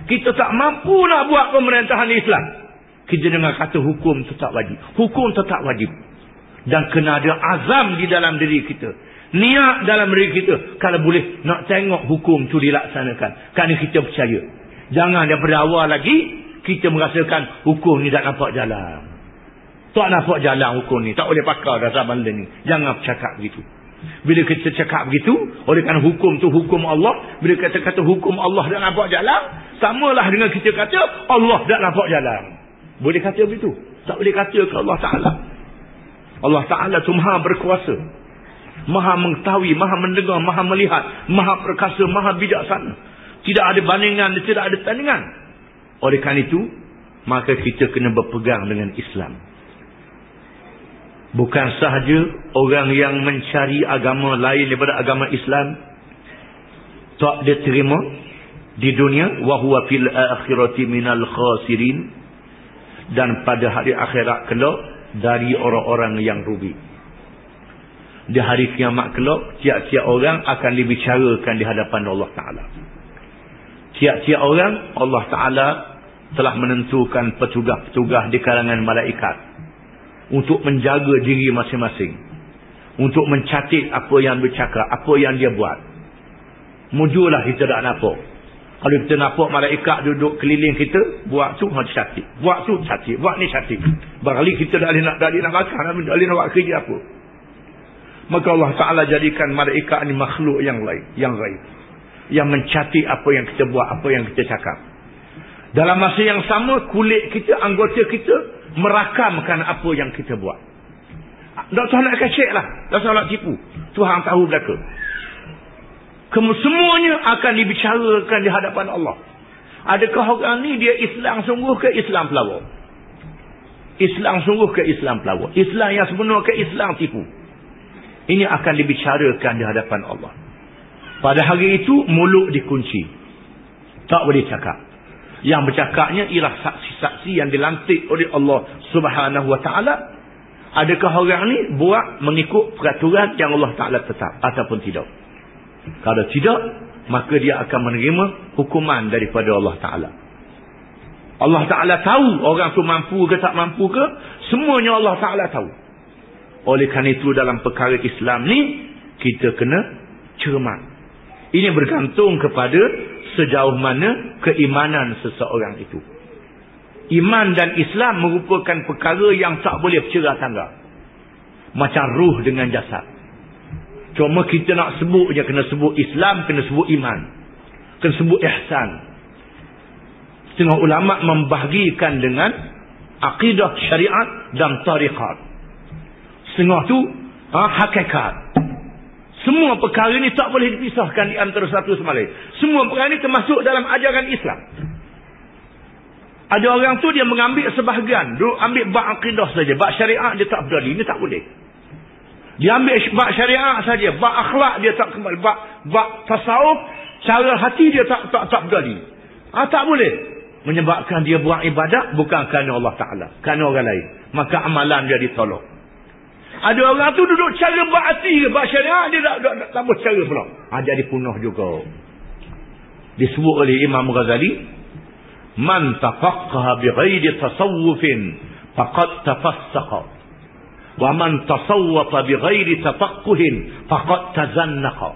Speaker 1: Kita tak mampu nak buat pemerintahan Islam, kita dengar kata hukum tetap wajib. Hukum tetap wajib. Dan kena ada azam di dalam diri kita. Niat dalam diri kita. Kalau boleh nak tengok hukum tu dilaksanakan. Kerana kita percaya. Jangan daripada awal lagi kita merasakan hukum ni tak nampak jalan. Tak nampak jalan hukum ni. Tak boleh pakai dah zaman ni. Jangan bercakap begitu. Bila kita cakap begitu, oleh kerana hukum tu hukum Allah. Bila kita kata hukum Allah tak nampak jalan, samalah dengan kita kata Allah tak nampak jalan. Boleh kata begitu? Tak boleh kata ke Allah Ta'ala. Allah Ta'ala tu maha berkuasa, maha mengetahui, maha mendengar, maha melihat, maha perkasa, maha bijaksana. Tidak ada bandingan, tidak ada tandingan. Oleh kerana itu, maka kita kena berpegang dengan Islam. Bukan sahaja orang yang mencari agama lain daripada agama Islam tak diterima, di dunia, wa huwa fil akhirati minal khasirin, dan pada hari akhirat kelak dari orang-orang yang rugi. Di hari kiamat kelak, tiap-tiap orang akan dibicarakan di hadapan Allah Ta'ala. Tiap-tiap orang, Allah Ta'ala telah menentukan petugas-petugas di kalangan malaikat untuk menjaga diri masing-masing, untuk mencatat apa yang bercakap, apa yang dia buat. Mujulah kita tak nampak. Kalau kita nampak malaikat duduk keliling kita, buat tu harus catat, buat tu catat, buat ni catat. Barangkali kita tak boleh nak makan, tak boleh nak buat kerja apa. Maka Allah Ta'ala jadikan malaikat ni makhluk yang lain, yang ghaib, yang mencatat apa yang kita buat, apa yang kita cakap. Dalam masa yang sama, kulit kita, anggota kita merakamkan apa yang kita buat. Tak tahu nak kacik lah, tak tahu nak tipu. Tuhan tahu belaka. Semuanya akan dibicarakan di hadapan Allah. Adakah orang ni dia Islam sungguh ke Islam pelawak? Islam sungguh ke Islam pelawak? Islam yang sebenar ke Islam tipu? Ini akan dibicarakan di hadapan Allah. Pada hari itu mulut dikunci, tak boleh cakap. Yang bercakapnya ialah saksi-saksi yang dilantik oleh Allah Subhanahu Wa Taala. Adakah orang ni buat mengikut peraturan yang Allah Ta'ala tetap ataupun tidak? Kalau tidak, maka dia akan menerima hukuman daripada Allah Ta'ala. Allah Ta'ala tahu orang tu mampu ke tak mampu ke, semuanya Allah Ta'ala tahu. Oleh kerana itu dalam perkara Islam ni, kita kena cermat. Ini bergantung kepada sejauh mana keimanan seseorang itu. Iman dan Islam merupakan perkara yang tak boleh bercerah tangga. Macam ruh dengan jasad. Cuma kita nak sebut je, kena sebut Islam, kena sebut iman, kena sebut ihsan. Setengah ulama' membahagikan dengan akidah syariat dan tariqat. Setengah tu hakikat. Semua perkara ni tak boleh dipisahkan di antara satu sama lain. Semua perkara ni termasuk dalam ajaran Islam. Ada orang tu dia mengambil sebahagian, ambil bab akidah saja, bab syariat dia tak peduli, ini tak boleh. Dia ambil bab syariat saja, bab akhlak dia tak kembali, bab tasawuf, cara hati dia tak peduli. Tak boleh. Menyebabkan dia buat ibadat bukan kerana Allah Ta'ala, kerana orang lain. Maka amalan dia ditolak. Ada orang tu duduk cara bab hati, bab syariat dia tak boleh cara pula. Jadi punah juga. Disebut oleh Imam Ghazali, man tafaqqaha bighairi tasawwufin faqad tafassaqa, wa man tasawwafa bighairi tafaqquhin faqad tazannaqa.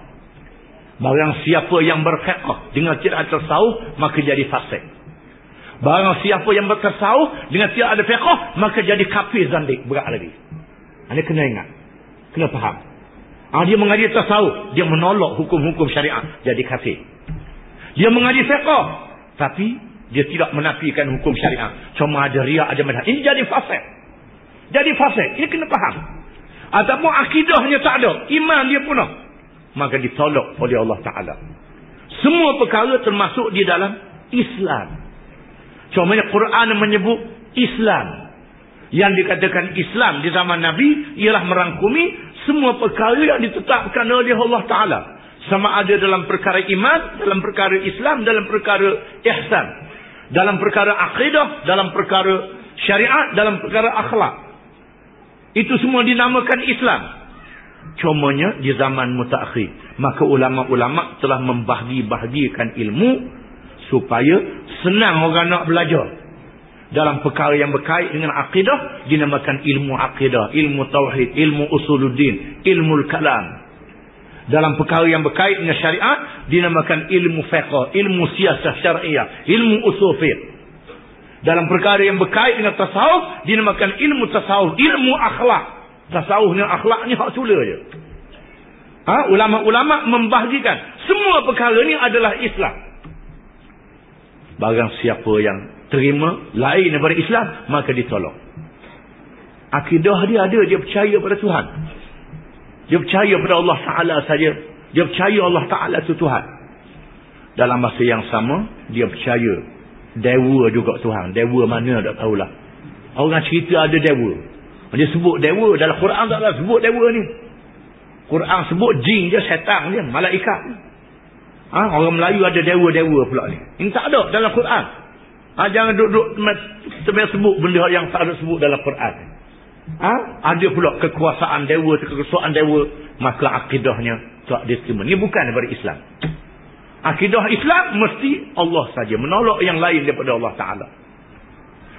Speaker 1: Barang siapa yang berfiqh dengan tidak ada tasawuf, maka jadi fasik. Barang siapa yang bertasawuf dengan tidak ada fiqh, maka jadi kafir zandik, berat lagi. Anda kena ingat, kena faham. Dia mengaji tasawuf, dia menolak hukum-hukum syariat, jadi kafir. Dia mengaji fiqh, tapi dia tidak menafikan hukum syariat, cuma ada riak, ada madhab. Ini jadi fasik. Jadi fasik. Ini kena faham. Ataupun akidahnya tak ada, iman dia punah, maka ditolak oleh Allah Ta'ala. Semua perkara termasuk di dalam Islam. Cuma Quran menyebut Islam. Yang dikatakan Islam di zaman Nabi ialah merangkumi semua perkara yang ditetapkan oleh Allah Ta'ala. Sama ada dalam perkara iman, dalam perkara Islam, dalam perkara ihsan, dalam perkara akidah, dalam perkara syariat, dalam perkara akhlak. Itu semua dinamakan Islam. Cumanya di zaman mutaakhir, maka ulama-ulama telah membahagi-bahagikan ilmu supaya senang orang nak belajar. Dalam perkara yang berkait dengan akidah dinamakan ilmu akidah, ilmu tauhid, ilmu usuluddin, ilmu kalam. Dalam perkara yang berkait dengan syariat dinamakan ilmu fiqh, ilmu siasah syariah, ilmu usul fiqh. Dalam perkara yang berkait dengan tasawuf dinamakan ilmu tasawuf, ilmu akhlak. Tasawuf ni akhlak ni hak sula je. Ulama-ulama membahagikan semua perkara ni adalah Islam. Barang siapa yang terima lain daripada Islam, maka ditolak. Akidah dia ada, dia percaya pada Tuhan. Dia percaya pada Allah Ta'ala saja. Dia percaya Allah Ta'ala itu Tuhan. Dalam masa yang sama, dia percaya dewa juga Tuhan. Dewa mana tak tahulah. Orang cerita ada dewa. Dia sebut dewa. Dalam Quran tak sebut dewa ni. Quran sebut jin je, syaitan dia, malaikat. Orang Melayu ada dewa-dewa pula ni. Ini tak ada dalam Quran. Jangan duduk sebut benda yang tak ada sebut dalam Quran. Ada pula kekuasaan dewa, kekuasaan dewa, maka akidahnya tak diterima. Ini bukan daripada Islam. Akidah Islam mesti Allah saja, menolak yang lain daripada Allah Ta'ala.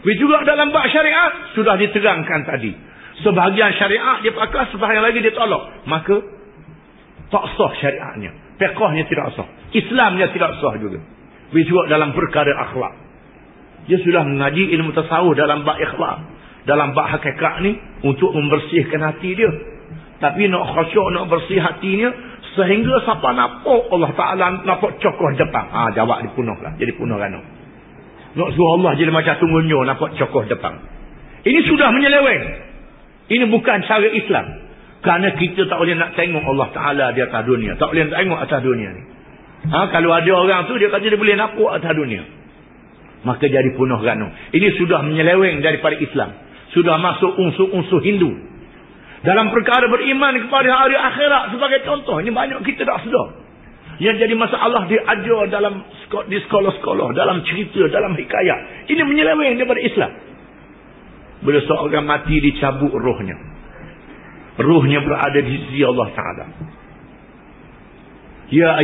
Speaker 1: Juga dalam bab syariat sudah diterangkan tadi. Sebahagian syariat dia pakai, sebahagian lagi dia tolak. Maka tak sah syariatnya. Fiqahnya tidak sah. Islamnya tidak sah juga. Juga dalam perkara akhlak. Dia sudah mengaji ilmu tasawuf dalam bab akhlak, dalam bab hakikat ni untuk membersihkan hati dia. Tapi nak khusyuk, nak bersih hatinya sehingga siapa nampak Allah Ta'ala nampak cokoh depan. Jawab dipunuh lah. Jadi punuh rana. Nak suruh Allah jadi macam tunggunya nampak cokoh depan. Ini sudah menyeleweng. Ini bukan cara Islam. Kerana kita tak boleh nak tengok Allah Ta'ala di atas dunia. Tak boleh nak tengok atas dunia ni. Kalau ada orang tu dia kata dia boleh nampak atas dunia, maka jadi punuh rana. Ini sudah menyeleweng daripada Islam. Sudah masuk unsur-unsur Hindu. Dalam perkara beriman kepada hari akhirat sebagai contoh, ini banyak kita tak sedar. Yang jadi masalah diajar di sekolah-sekolah, dalam cerita, dalam hikayat. Ini menyeleweng daripada Islam. Bila seorang mati dicabut rohnya. Rohnya berada di sisi Allah Ta'ala. Ya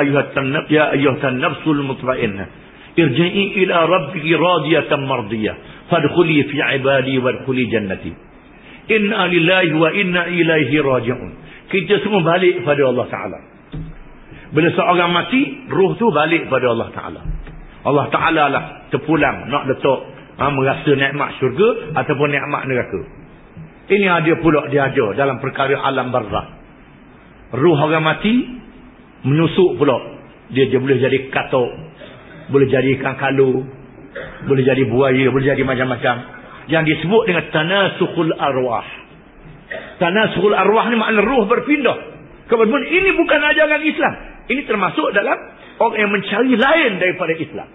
Speaker 1: ayyuhatan nafsul mutmainnah, irji'i ila rabbiki radiyatan mardiyah, fadkhuli fi ibadi wadkhuli jannati. Inna lillahi wa inna ilaihi raji'un. Kita semua balik kepada Allah Ta'ala. Bila seorang mati, roh tu balik kepada Allah Ta'ala. Allah Ta'ala lah terpulang nak letak merasa nikmat syurga ataupun nikmat neraka. Ini ada pula diajar dalam perkara alam barzah. Roh orang mati menyusuk pula. Dia boleh jadi katuk, boleh jadi ikan kalu, boleh jadi buaya, boleh jadi macam-macam. Yang disebut dengan tanasukhul arwah. Tanasukhul arwah ni makna roh berpindah. Kemudian ini bukan ajaran Islam. Ini termasuk dalam orang yang mencari lain daripada Islam.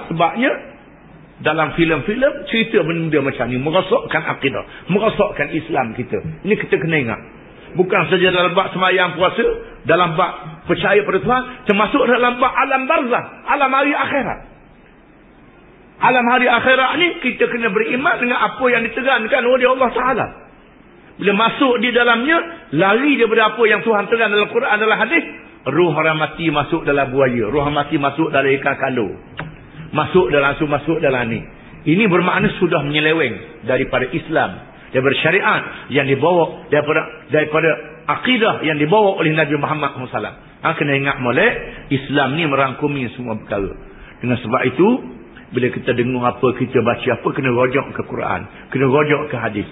Speaker 1: Sebabnya dalam filem-filem cerita benda macam ni merosakkan akidah, merosakkan Islam kita. Ini kita kena ingat. Bukan saja dalam bab sembahyang puasa, dalam bab percaya pada Tuhan, termasuk dalam bab alam barzah, alam hari akhirat. Alam hari akhirat ni kita kena beriman dengan apa yang diterangkan oleh Allah Ta'ala. Bila masuk di dalamnya, lari daripada apa yang Tuhan terang dalam Quran, dalam hadis. Roh orang mati masuk dalam buaya, roh orang mati masuk dalam ikan kalu, masuk dalam ni. Ini bermakna sudah menyeleweng daripada Islam, daripada syariat yang dibawa, daripada akidah yang dibawa oleh Nabi Muhammad SAW. Kena ingat molek, Islam ni merangkumi semua perkara. Dengan sebab itu, bila kita dengar apa, kita baca apa, kena rujuk ke Quran, kena rujuk ke hadis.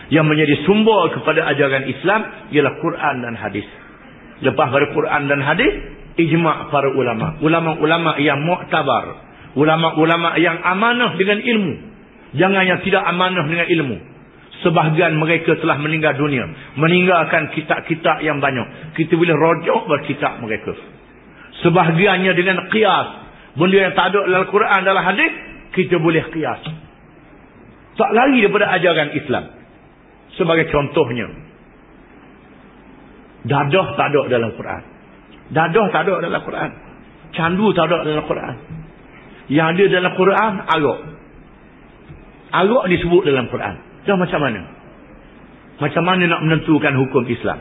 Speaker 1: Yang menjadi sumber kepada ajaran Islam ialah Quran dan hadis. Lepas pada Quran dan hadis, ijma' para ulama. Ulama-ulama yang muktabar, ulama-ulama yang amanah dengan ilmu. Jangan yang tidak amanah dengan ilmu. Sebahagian mereka telah meninggal dunia, meninggalkan kitab-kitab yang banyak. Kita boleh rujuk berkitab mereka. Sebahagiannya dengan qiyas, benda yang tak ada dalam Quran, dalam hadis, kita boleh qiyas. Tak lari daripada ajaran Islam. Sebagai contohnya, dadah tak ada dalam Quran. Dadah tak ada dalam Quran. Candu tak ada dalam Quran. Yang ada dalam Quran, arak. Arak disebut dalam Quran. Dah macam mana? Macam mana nak menentukan hukum Islam?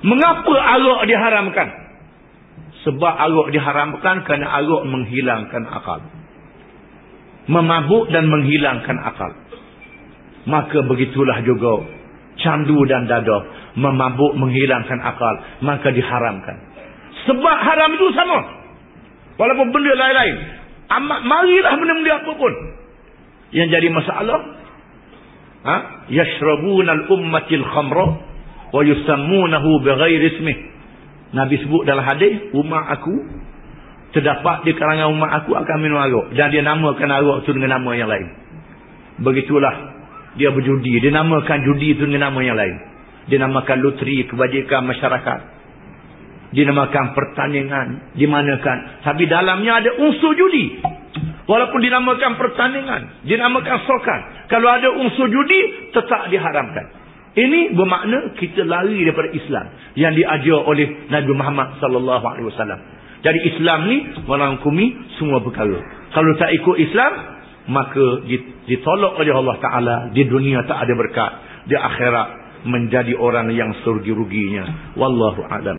Speaker 1: Mengapa arak diharamkan? Sebab arak diharamkan kerana arak menghilangkan akal. Memabuk dan menghilangkan akal. Maka begitulah juga candu dan dadah, memabuk, menghilangkan akal, maka diharamkan. Sebab haram itu sama, walaupun benda lain-lain. Marilah benda-benda apa pun. Yang jadi masalah, yashrabunal ummatil khamra wa yusammunahu bighairi ismih. Nabi sebut dalam hadis, umat aku, terdapat di kalangan umat aku akan minum arak, dan dia namakan arak itu dengan nama yang lain. Begitulah dia berjudi, dia namakan judi itu dengan nama yang lain. Dia namakan loteri, kebajikan masyarakat, dinamakan pertandingan, dimanakan, tapi dalamnya ada unsur judi. Walaupun dinamakan pertandingan, dinamakan sokan, kalau ada unsur judi, tetap diharamkan. Ini bermakna kita lari daripada Islam yang diajar oleh Nabi Muhammad sallallahu alaihi wasallam. Jadi Islam ni merangkumi semua perkara. Kalau tak ikut Islam, maka ditolak oleh Allah Taala. Di dunia tak ada berkat, di akhirat menjadi orang yang surgi ruginya. Wallahu a'lam.